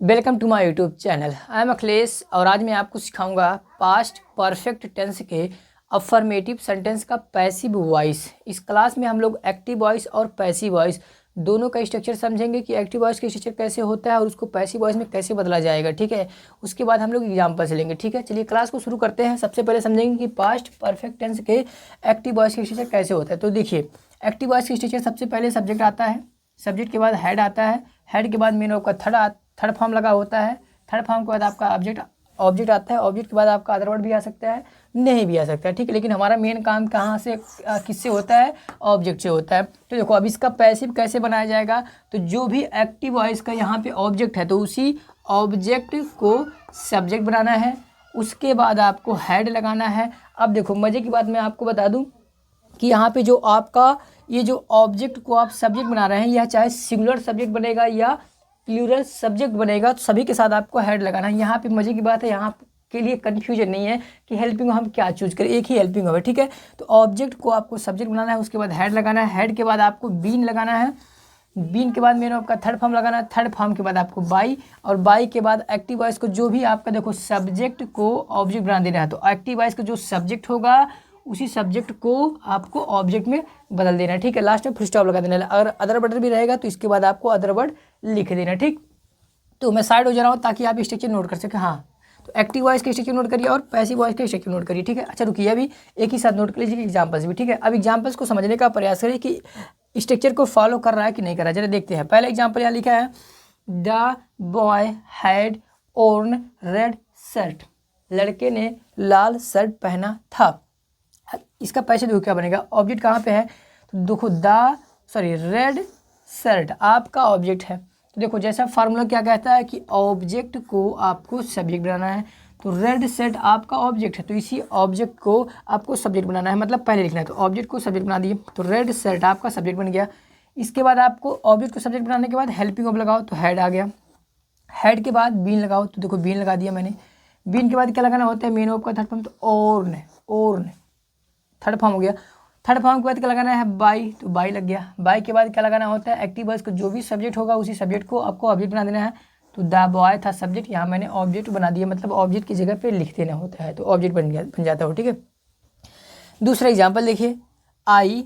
Welcome to my YouTube channel. I am Akhilesh और आज मैं आपको सिखाऊंगा पास्ट परफेक्ट टेंस के अफर्मेटिव सेंटेंस का पैसिव वॉइस। इस क्लास में हम लोग एक्टिव वॉइस और पैसिव वॉइस दोनों का स्ट्रक्चर समझेंगे कि एक्टिव वॉइस का स्ट्रक्चर कैसे होता है और उसको पैसिव वॉइस में कैसे बदला जाएगा। ठीक है, उसके बाद हम लोग एग्जाम्पल से लेंगे। ठीक है, चलिए क्लास को शुरू करते हैं। सबसे पहले समझेंगे कि पास्ट परफेक्ट टेंस के एक्टिव वॉइस का स्ट्रक्चर कैसे होता है। तो देखिए, एक्टिव वॉइस का स्ट्रक्चर सबसे पहले सब्जेक्ट आता है, सब्जेक्ट के बाद हेड आता है, हेड के बाद मेन वर्ब का थर्ड फॉर्म लगा होता है, थर्ड फॉर्म के बाद आपका ऑब्जेक्ट आता है, ऑब्जेक्ट के बाद आपका अदर वर्ड भी आ सकता है, नहीं भी आ सकता है। ठीक है, लेकिन हमारा मेन काम कहाँ से किससे होता है? ऑब्जेक्ट से होता है। तो देखो अब इसका पैसिव कैसे बनाया जाएगा। तो जो भी एक्टिव वॉइस का यहाँ पे ऑब्जेक्ट है तो उसी ऑब्जेक्ट को सब्जेक्ट बनाना है, उसके बाद आपको हेड लगाना है। अब देखो मज़े की बात मैं आपको बता दूँ कि यहाँ पे जो आपका ये जो ऑब्जेक्ट को आप सब्जेक्ट बना रहे हैं, यह चाहे सिंगुलर सब्जेक्ट बनेगा या प्लूरल सब्जेक्ट बनेगा, तो सभी के साथ आपको हेड लगाना है। यहाँ पे मजे की बात है, यहाँ के लिए कन्फ्यूजन नहीं है कि हेल्पिंग हम क्या चूज करें, एक ही हेल्पिंग है। ठीक है, तो ऑब्जेक्ट को आपको सब्जेक्ट बनाना है, उसके बाद हेड लगाना है, हेड के बाद आपको बीन लगाना है, बीन के बाद मेन आपका थर्ड फॉर्म लगाना है, थर्ड फॉर्म के बाद आपको बाई, और बाई के बाद एक्टिव वॉइस को जो भी आपका देखो सब्जेक्ट को ऑब्जेक्ट बना देना है। तो एक्टिव वॉइस का जो सब्जेक्ट होगा उसी सब्जेक्ट को आपको ऑब्जेक्ट में बदल देना है। ठीक है, लास्ट में फुल स्टॉप लगा देना है। अगर अदर वर्ड भी रहेगा तो इसके बाद आपको अदर वर्ड लिख देना। ठीक, तो मैं साइड हो जा रहा हूँ ताकि आप स्ट्रक्चर नोट कर सकें। हाँ, तो एक्टिव वॉइस के स्ट्रक्चर नोट करिए और पैसिव वॉइस के स्ट्रक्चर नोट करिए। ठीक है, अच्छा रुकिए, अभी एक ही साथ नोट कर लीजिए एग्जाम्पल्स भी। ठीक है, अब एग्जाम्पल्स को समझने का प्रयास करिए कि स्ट्रक्चर को फॉलो कर रहा है कि नहीं कर रहा है। जरा देखते हैं। पहला एग्जाम्पल यहाँ लिखा है, the boy had worn red shirt, लड़के ने लाल शर्ट पहना था। इसका पैसे देखो क्या बनेगा, ऑब्जेक्ट कहाँ पे है, तो देखो रेड शर्ट आपका ऑब्जेक्ट है। तो देखो जैसा फार्मूला क्या कहता है कि ऑब्जेक्ट को आपको सब्जेक्ट बनाना है, तो रेड शर्ट आपका ऑब्जेक्ट है, तो इसी ऑब्जेक्ट को आपको सब्जेक्ट बनाना है, मतलब पहले लिखना है। तो ऑब्जेक्ट को सब्जेक्ट बना दिए, तो रेड शर्ट आपका सब्जेक्ट बन गया। इसके बाद आपको ऑब्जेक्ट को सब्जेक्ट बनाने के बाद हेल्पिंग वर्ब लगाओ, तो हेड आ गया। हेड के बाद बीन लगाओ, तो देखो बीन लगा दिया मैंने। बीन के बाद क्या लगाना होता है, मेन वर्ब का थर्ड फॉर्म, तो ओर्न थर्ड फॉर्म हो गया। थर्ड फॉर्म के बाद क्या लगाना है, बाई, तो बाई लग गया। बाई के बाद क्या लगाना होता है, एक्टिव वॉइस को जो भी सब्जेक्ट होगा उसी सब्जेक्ट को आपको ऑब्जेक्ट बना देना है। तो द बॉय था सब्जेक्ट, यहाँ मैंने ऑब्जेक्ट बना दिया, मतलब ऑब्जेक्ट की जगह पे लिख देना होता है, तो ऑब्जेक्ट बन जाता हो। ठीक है, दूसरा एग्जाम्पल देखिए, I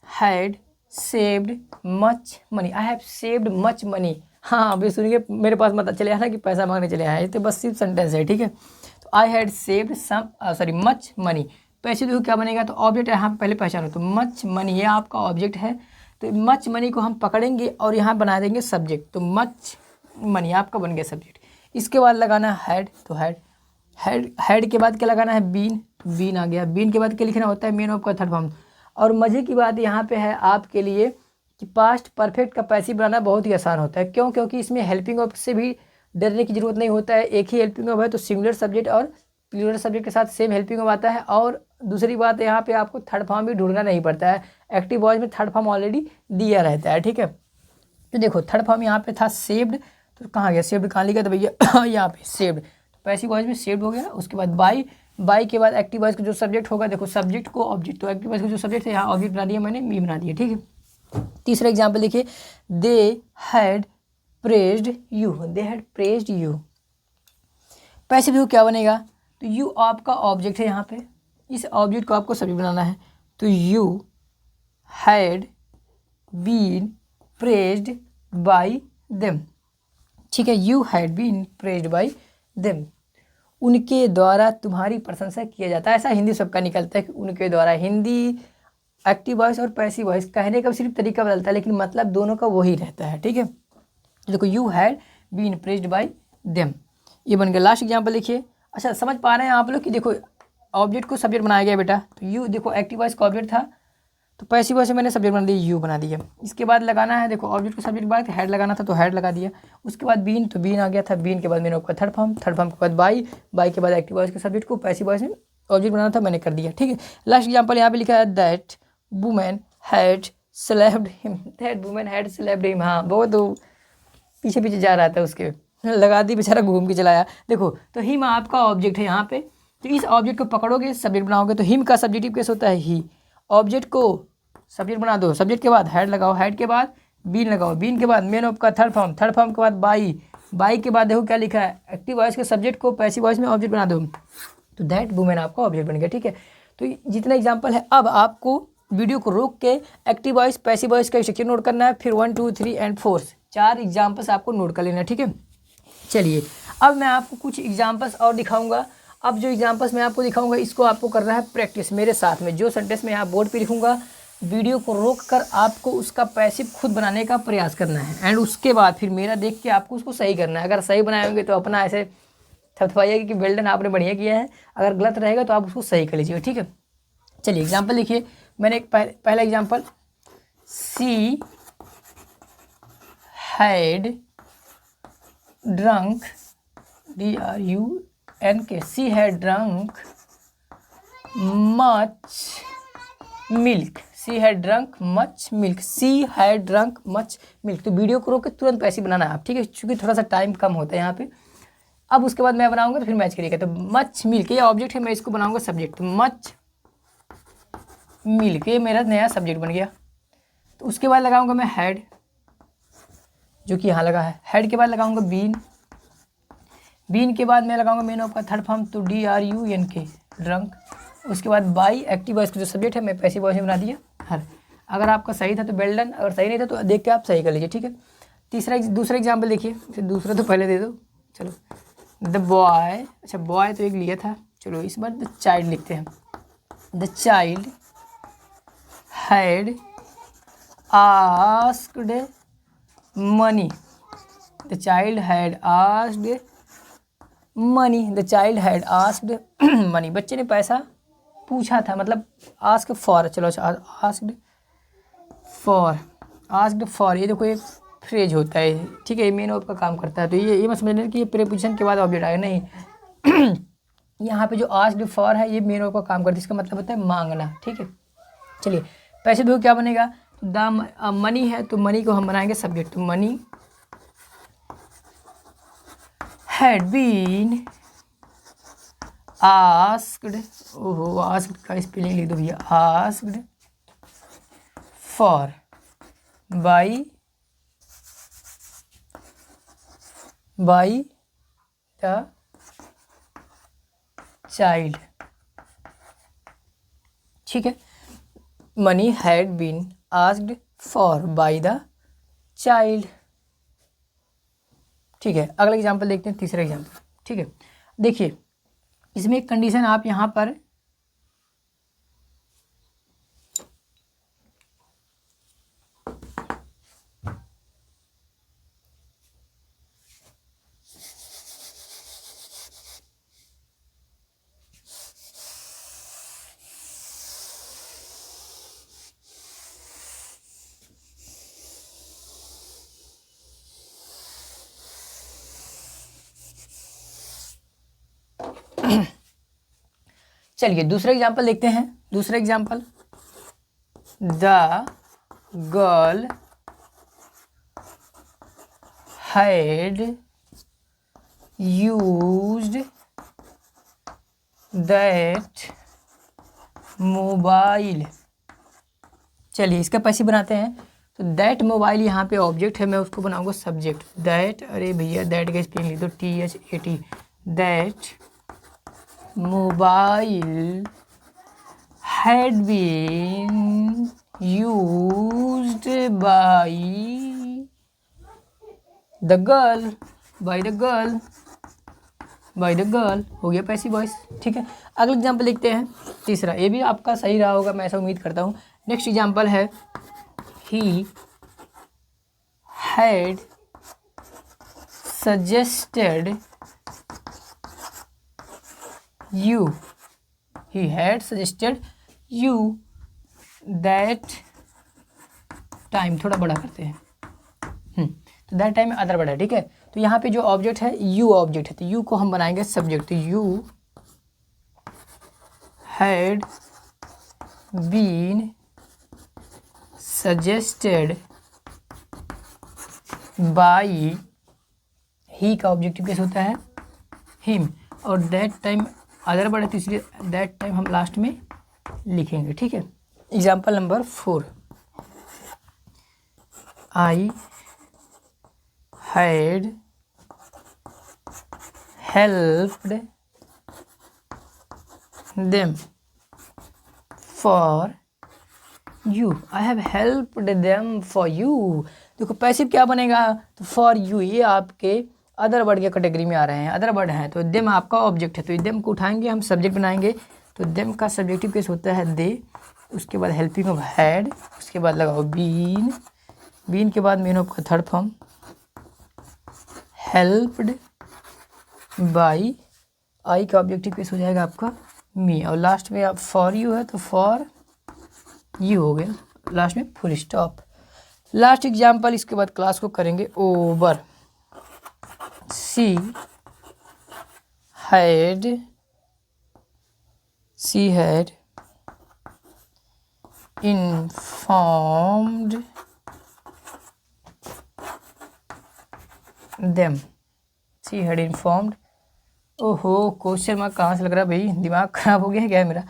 had saved much money, I have saved much money. हाँ अभी सुनिए, मेरे पास मत चले आना कि पैसा मांगने चले आए, तो बस सिर्फ सेंटेंस है। ठीक है, तो I had saved much money, पैसे देखो क्या बनेगा, तो ऑब्जेक्ट यहाँ पहले पहचानो, तो मच मनी ये आपका ऑब्जेक्ट है। तो मच मनी को हम पकड़ेंगे और यहाँ बना देंगे सब्जेक्ट, तो मच मनी आपका बन गया सब्जेक्ट। इसके बाद लगाना है हेड, तो हेड के बाद क्या लगाना है, बीन, तो बीन आ गया। बीन के बाद क्या लिखना होता है, मेन वर्ब का थर्ड फॉर्म। और मज़े की बात यहाँ पे है आपके लिए कि पास्ट परफेक्ट का पैसिव बनाना बहुत ही आसान होता है। क्यों? क्योंकि इसमें हेल्पिंग वर्ब से भी डरने की जरूरत नहीं होता है। एक ही हेल्पिंग वर्ब है, तो सिंगुलर सब्जेक्ट और प्लूरल सब्जेक्ट के साथ सेम हेल्पिंग वर्ब आता है। और दूसरी बात यहाँ पे आपको थर्ड फॉर्म भी ढूंढना नहीं पड़ता है, एक्टिव वॉइस में थर्ड फॉर्म ऑलरेडी दिया रहता है। ठीक है, तो देखो थर्ड फॉर्म यहाँ पे था सेव्ड, तो कहाँ गया सेव्ड, कहाँ लिखा, तो भैया यहाँ पे सेव्ड, तो पैसिव वॉइस में सेव्ड हो गया। उसके बाद बाई के बाद एक्टिव वॉइस का जो सब्जेक्ट होगा, देखो सब्जेक्ट को ऑब्जेक्ट, तो एक्टिव वॉइस का जो सब्जेक्ट है यहाँ ऑब्जेक्ट बना दिया मैंने, मी बना दिया। ठीक है, तीसरा एग्जाम्पल देखिए, they had praised you, they had praised you, passive देखो क्या बनेगा, तो यू आपका ऑब्जेक्ट है यहाँ पे, इस ऑब्जेक्ट को आपको सब्जेक्ट बनाना है। तो you had been praised by them. ठीक है, you had been praised by them, उनके द्वारा तुम्हारी प्रशंसा किया जाता है। ऐसा हिंदी सबका निकलता है कि उनके द्वारा। हिंदी एक्टिव वॉइस और पैसिव वॉइस कहने का सिर्फ तरीका बदलता है, लेकिन मतलब दोनों का वही रहता है। ठीक है, देखो you had been praised by them, ये बन गया। लास्ट एग्जाम्पल देखिए। अच्छा समझ पा रहे हैं आप लोग कि देखो ऑब्जेक्ट को सब्जेक्ट बनाया गया बेटा, तो यू देखो एक्टिव वॉइस का ऑब्जेक्ट था, तो पैसिव वॉइस से मैंने सब्जेक्ट बना दिया, यू बना दिया। इसके बाद लगाना है, देखो ऑब्जेक्ट को सब्जेक्ट बाद हेड लगाना था, तो हेड लगा दिया। उसके बाद बीन, तो बीन आ गया था। बीन के बाद मैंने थर्ड फॉर्म के बाद बाई के बाद एक्टिव वॉइस के सब्जेक्ट को पैसिव वॉइस में ऑब्जेक्ट बनाना था, मैंने कर दिया। ठीक है, लास्ट एग्जाम्पल यहाँ पे लिखा है, that women had slapped him, that women had slapped him. हाँ बहुत पीछे पीछे जा रहा था, उसके लगा दी, बेचारा घूम के चलाया। देखो तो हिम आपका ऑब्जेक्ट है यहाँ पे, तो इस ऑब्जेक्ट को पकड़ोगे सब्जेक्ट बनाओगे, तो हिम का सब्जेक्टिव केस होता है ही। ऑब्जेक्ट को सब्जेक्ट बना दो, सब्जेक्ट के बाद हेड लगाओ, हेड के बाद बीन लगाओ, बीन के बाद मेन वर्ब का थर्ड फॉर्म के बाद बाई बाई के बाद देखो क्या लिखा है, एक्टिव वॉइस के सब्जेक्ट को पैसिव वॉइस में ऑब्जेक्ट बना दो, तो दैट वुमेन आपका ऑब्जेक्ट बन गया। ठीक है, तो जितना एग्जाम्पल है, अब आपको वीडियो को रोक के एक्टिव वॉइस पैसिव वॉइस का स्ट्रक्चर नोट करना है, फिर 1 2 3 एंड 4 4 एग्जाम्पल्स आपको नोट कर लेना है। ठीक है, चलिए अब मैं आपको कुछ एग्जाम्पल्स और दिखाऊंगा। अब जो एग्जाम्पल्स मैं आपको दिखाऊंगा इसको आपको करना है प्रैक्टिस मेरे साथ में। जो सेंटेंस मैं यहाँ बोर्ड पे लिखूंगा, वीडियो को रोककर आपको उसका पैसिव खुद बनाने का प्रयास करना है, एंड उसके बाद फिर मेरा देख के आपको उसको सही करना है। अगर सही बनाएंगे तो अपना ऐसे थपथपाइएगा कि वेल डन, आपने बढ़िया किया है। अगर गलत रहेगा तो आप उसको सही कर लीजिएगा। ठीक है, चलिए एग्जाम्पल लिखिए। मैंने एक पहला example, she had drunk, DRUNK, she had drunk much milk, she had drunk much milk, she had drunk much milk. तो वीडियो को रोक के तुरंत पैसे बनाना है आप। ठीक है, क्योंकि थोड़ा सा टाइम कम होता है यहाँ पे। अब उसके बाद मैं बनाऊंगा तो फिर मैच करिएगा। तो मच मिल्क ये ऑब्जेक्ट है, मैं इसको बनाऊंगा सब्जेक्ट, तो मच मिल्क ये मेरा नया सब्जेक्ट बन गया। तो उसके बाद लगाऊंगा मैं हैड, जो कि यहाँ लगा है। हैड के बाद लगाऊंगा बीन, बीन के बाद मैं लगाऊंगा मेन ऑफ का थर्ड फॉर्म, तो DRUNK ड्रंक। उसके बाद बाई एक्टिव वॉइस का जो सब्जेक्ट है मैं पैसिव वॉइस में बना दिया हर। अगर आपका सही था तो वेल डन, अगर सही नहीं था तो देख के आप सही कर लीजिए। ठीक है, दूसरा एग्जाम्पल देखिए, फिर दूसरा तो पहले दे दो। चलो, द बॉय, अच्छा बॉय तो एक लिया था, चलो इस बार द चाइल्ड लिखते हैं। The child had asked money, the child had asked money, the child had asked money, बच्चे ने पैसा पूछा था, मतलब आस्क फॉर। चलो अच्छा, आस्क्ड फॉर ये देखो एक फ्रेज होता है। ठीक है, ये मेन ऑफ का काम करता है। तो ये मत समझना कि ये प्रीपोजिशन के बाद ऑब्जेक्ट आएगा, नहीं। यहाँ पे जो आस्क्ड फॉर है ये मेन ऑफ का काम करता है, इसका मतलब होता है मांगना। ठीक है, चलिए पैसे देखो क्या बनेगा, द मनी है तो मनी को हम बनाएंगे सब्जेक्ट, तो मनी हैड बीन आस्क्ड, ओहो आस्क्ड का स्पेलिंग लिख दो भैया, asked for by the child. ठीक है, money had been asked for by the child. ठीक है, अगला एग्जाम्पल देखते हैं, तीसरा एग्जाम्पल। ठीक है, देखिए इसमें एक कंडीशन आप यहाँ पर चलिए दूसरा एग्जाम्पल देखते हैं। दूसरा example, the girl had used that mobile. चलिए इसका पैसिव बनाते हैं। तो दैट मोबाइल यहाँ पे ऑब्जेक्ट है, मैं उसको बनाऊंगा सब्जेक्ट। दैट, अरे भैया दैट का स्पेलिंग लिख दो, THAT, that mobile had been used by the girl, हो गया पैसिव वॉइस। ठीक है, अगला एग्जाम्पल देखते हैं, तीसरा। ये भी आपका सही रहा होगा, मैं ऐसा उम्मीद करता हूँ। नेक्स्ट एग्जाम्पल है, he had suggested you, he had suggested you that time, थोड़ा बड़ा करते हैं, तो दैट टाइम में अदर बड़ा है। ठीक है, तो यहाँ पे जो ऑब्जेक्ट है यू ऑब्जेक्ट है, तो यू को हम बनाएंगे सब्जेक्ट। तो you had been suggested by, he का ऑब्जेक्टिव केस होता है हिम, और दैट टाइम अदर वर्ड है तो इसलिए दैट टाइम हम लास्ट में लिखेंगे। ठीक है, example number 4, I had helped them for you, I have helped them for you। देखो पैसिव क्या बनेगा, तो फॉर यू, ये आपके अदर वर्ड के कैटेगरी में आ रहे हैं, अदर वर्ड हैं, तो देम आपका ऑब्जेक्ट है, तो देम को उठाएंगे हम, सब्जेक्ट बनाएंगे, तो देम का सब्जेक्टिव केस होता है दे, उसके बाद हेल्पिंग ऑफ हैड, उसके बाद लगाओ बीन, बीन के बाद मेन ऑफ का थर्ड फॉर्म हेल्प्ड बाई, आई का ऑब्जेक्टिव केस हो जाएगा आपका मी, और लास्ट में आप फॉर यू है तो फॉर यू हो गया, लास्ट में फुल स्टॉप। लास्ट एग्जाम्पल, इसके बाद क्लास को करेंगे over. She had informed them, she had informed, ओहो क्वेश्चन मार्क कहाँ से लग रहा है भाई, दिमाग खराब हो गया है क्या है मेरा।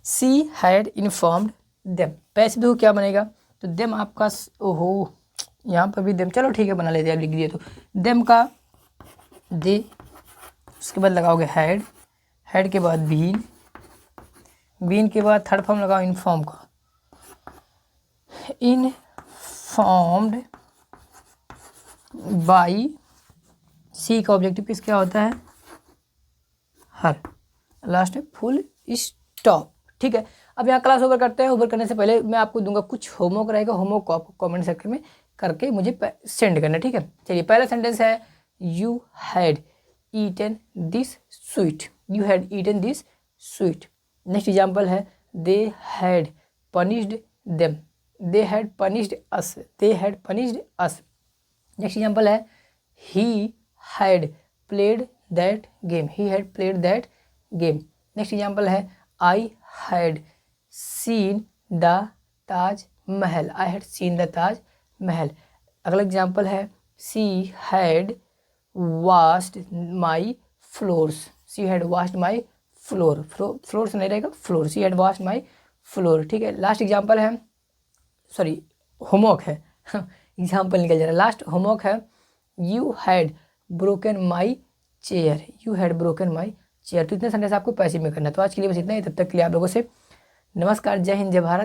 शी हैड इन्फॉर्म्ड देम, पैसे देखो क्या बनेगा, तो देम आपका, ओहो यहाँ पर भी देम, चलो ठीक है बना लेते हैं, अब लिख दिए तो देम का दे, उसके बाद लगाओगे हैड, हैड के बाद बीन, बीन के बाद थर्ड फॉर्म लगाओ इन्फॉर्म का, इन्फॉर्म्ड बाई, सी का ऑब्जेक्टिव किस क्या होता है हर, लास्ट में फुल स्टॉप। ठीक है, अब यहाँ क्लास ओवर करते हैं। ओवर करने से पहले मैं आपको दूंगा कुछ होमवर्क रहेगा, होमवर्क को आपको कमेंट सेक्शन में करके मुझे सेंड करना, ठीक है। चलिए पहला सेंटेंस है you had eaten this sweet, you had eaten this sweet. Next example है they had punished them, they had punished us, they had punished us. Next example है he had played that game, he had played that game. Next example है I had seen the Taj Mahal, I had seen the Taj Mahal. अगला example है she had washed my floors, she had washed my floor, floors नहीं रहेगा floor, C had washed my floor. ठीक है, last example है, sorry homework है example निकल जा रहा है, लास्ट होमवर्क है you had broken my chair, you had broken my chair. तो इतने सेंटेंस आपको पैसिव में करना है। तो आज के लिए बस इतना ही, तब तक के लिए आप लोगों से नमस्कार, जय हिंद, जय भारत।